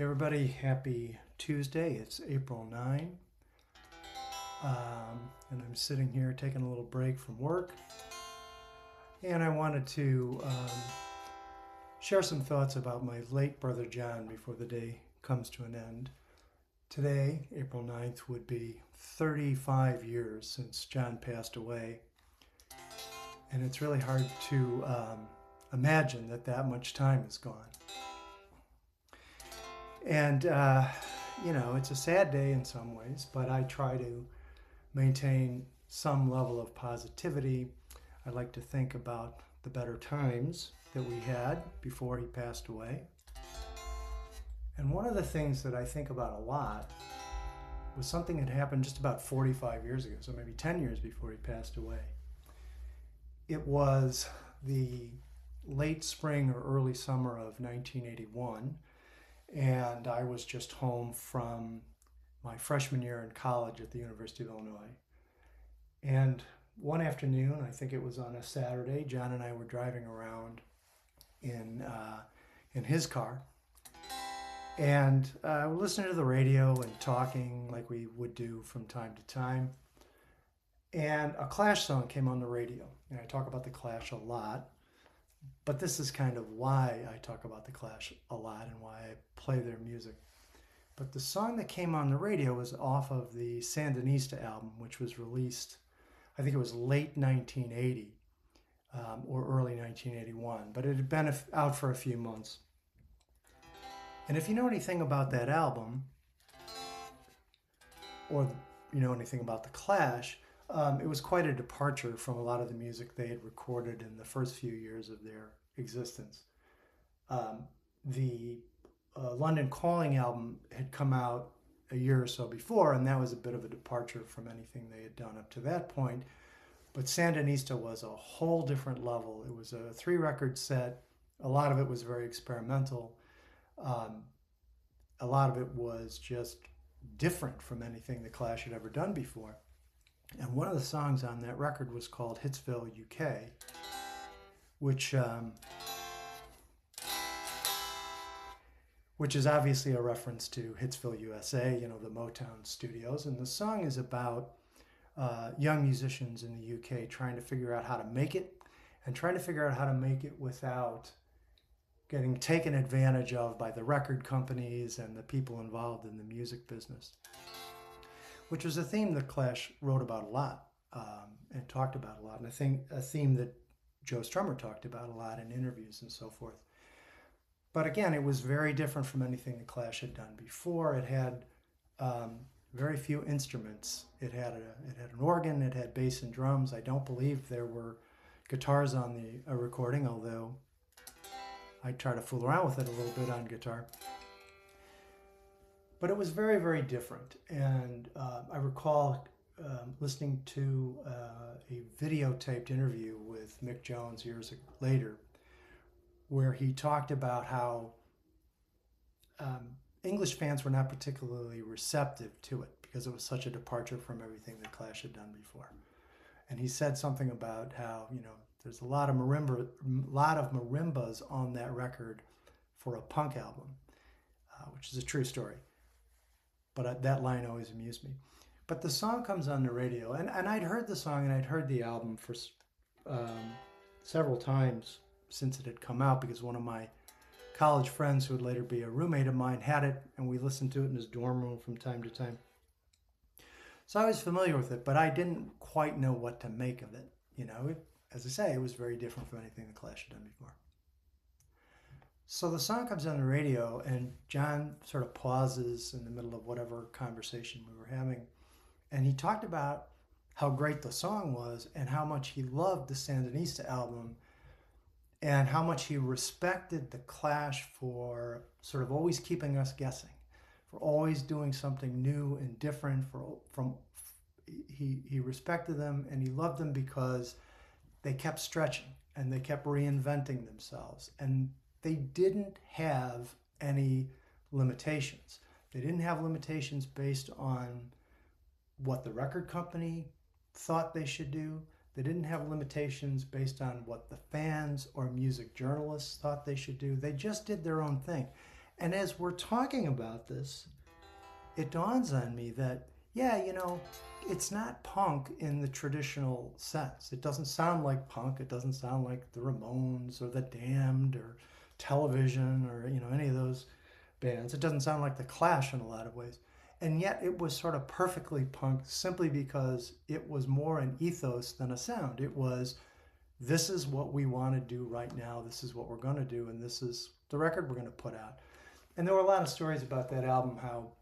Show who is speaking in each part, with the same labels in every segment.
Speaker 1: Hey everybody, happy Tuesday. It's April 9. And I'm sitting here taking a little break from work. And I wanted to share some thoughts about my late brother John before the day comes to an end. Today, April 9th, would be 35 years since John passed away. And it's really hard to imagine that much time has gone. And, it's a sad day in some ways, but I try to maintain some level of positivity. I like to think about the better times that we had before he passed away. And one of the things that I think about a lot was something that happened just about 45 years ago, so maybe 10 years before he passed away. It was the late spring or early summer of 1981. And I was just home from my freshman year in college at the University of Illinois. And one afternoon, I think it was on a Saturday, John and I were driving around in his car. And we're listening to the radio and talking like we would do from time to time. And a Clash song came on the radio. And I talk about the Clash a lot. But this is kind of why I talk about the Clash a lot and why I play their music. But the song that came on the radio was off of the Sandinista album, which was released, I think it was late 1980 or early 1981. But it had been out for a few months. And if you know anything about that album, or you know anything about the Clash, it was quite a departure from a lot of the music they had recorded in the first few years of their existence. The London Calling album had come out a year or so before, and that was a bit of a departure from anything they had done up to that point. But Sandinista was a whole different level. It was a 3-record set. A lot of it was very experimental. A lot of it was just different from anything the Clash had ever done before. And one of the songs on that record was called Hitsville, UK, which is obviously a reference to Hitsville, USA, the Motown studios. And the song is about young musicians in the UK trying to figure out how to make it, and trying to figure out how to make it without getting taken advantage of by the record companies and the people involved in the music business, which was a theme that Clash wrote about a lot and talked about a lot. And I think a theme that Joe Strummer talked about a lot in interviews and so forth. But again, it was very different from anything the Clash had done before. It had very few instruments. It had an organ, it had bass and drums. I don't believe there were guitars on the recording, although I try to fool around with it a little bit on guitar. But it was very, very different. And I recall listening to a videotaped interview with Mick Jones years later, where he talked about how English fans were not particularly receptive to it because it was such a departure from everything the Clash had done before. And he said something about how, there's a lot of marimbas on that record for a punk album, which is a true story. But that line always amused me. But the song comes on the radio, and I'd heard the song and I'd heard the album for several times since it had come out, because one of my college friends, who would later be a roommate of mine, had it, and we listened to it in his dorm room from time to time. So I was familiar with it, but I didn't quite know what to make of it. As I say, it was very different from anything the Clash had done before. So the song comes on the radio, and John sort of pauses in the middle of whatever conversation we were having. And he talked about how great the song was and how much he loved the Sandinista album and how much he respected the Clash for sort of always keeping us guessing, for always doing something new and different. He respected them and he loved them because they kept stretching and they kept reinventing themselves. And they didn't have any limitations. They didn't have limitations based on what the record company thought they should do. They didn't have limitations based on what the fans or music journalists thought they should do. They just did their own thing. And as we're talking about this, it dawns on me that, yeah, it's not punk in the traditional sense. It doesn't sound like punk. It doesn't sound like the Ramones or the Damned or Television or, any of those bands. It doesn't sound like the Clash in a lot of ways. And yet it was sort of perfectly punk simply because it was more an ethos than a sound. It was, this is what we want to do right now. This is what we're going to do. And this is the record we're going to put out. And there were a lot of stories about that album, how,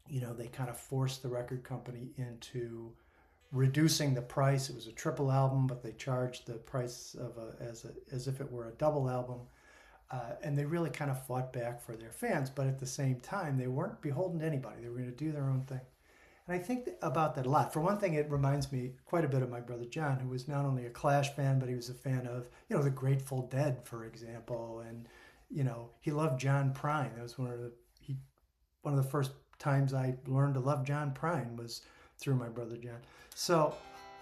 Speaker 1: they kind of forced the record company into reducing the price. It was a triple album, but they charged the price of as if it were a double album. And they really kind of fought back for their fans, but at the same time, they weren't beholden to anybody. They were going to do their own thing. And I think about that a lot. For one thing, it reminds me quite a bit of my brother John, who was not only a Clash fan, but he was a fan of, the Grateful Dead, for example. And, he loved John Prine. That was one of the first times I learned to love John Prine was through my brother John. So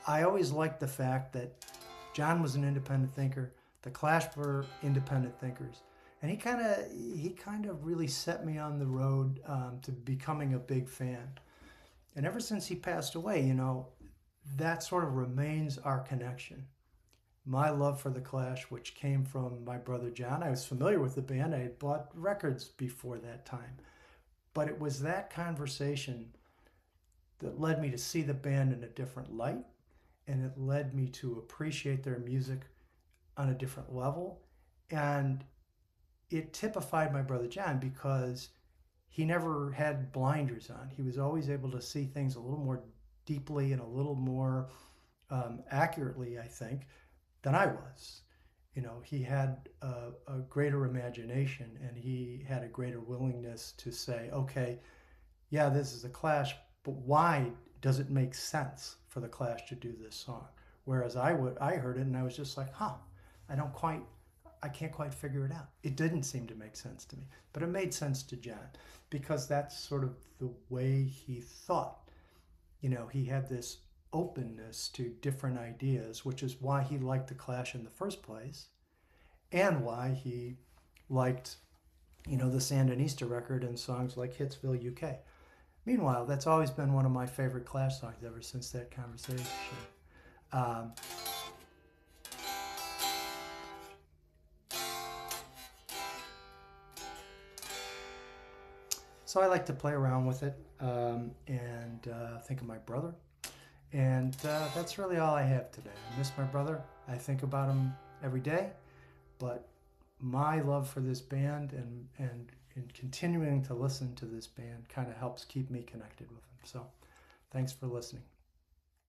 Speaker 1: I always liked the fact that John was an independent thinker. The Clash were independent thinkers, and he kind of really set me on the road to becoming a big fan. And ever since he passed away, that sort of remains our connection. My love for the Clash, which came from my brother John. I was familiar with the band. I had bought records before that time, but it was that conversation that led me to see the band in a different light, and it led me to appreciate their music on a different level. And it typified my brother John because he never had blinders on. He was always able to see things a little more deeply and a little more accurately, I think, than I was. He had a greater imagination, and he had a greater willingness to say, okay, yeah, this is a Clash, but why does it make sense for the Clash to do this song? Whereas I heard it and I was just like, I can't quite figure it out. It didn't seem to make sense to me, but it made sense to John because that's sort of the way he thought. He had this openness to different ideas, which is why he liked the Clash in the first place and why he liked, the Sandinista record and songs like Hitsville, UK. Meanwhile, that's always been one of my favorite Clash songs ever since that conversation. So I like to play around with it and think of my brother. And that's really all I have today. I miss my brother. I think about him every day. But my love for this band and continuing to listen to this band kind of helps keep me connected with him. So thanks for listening.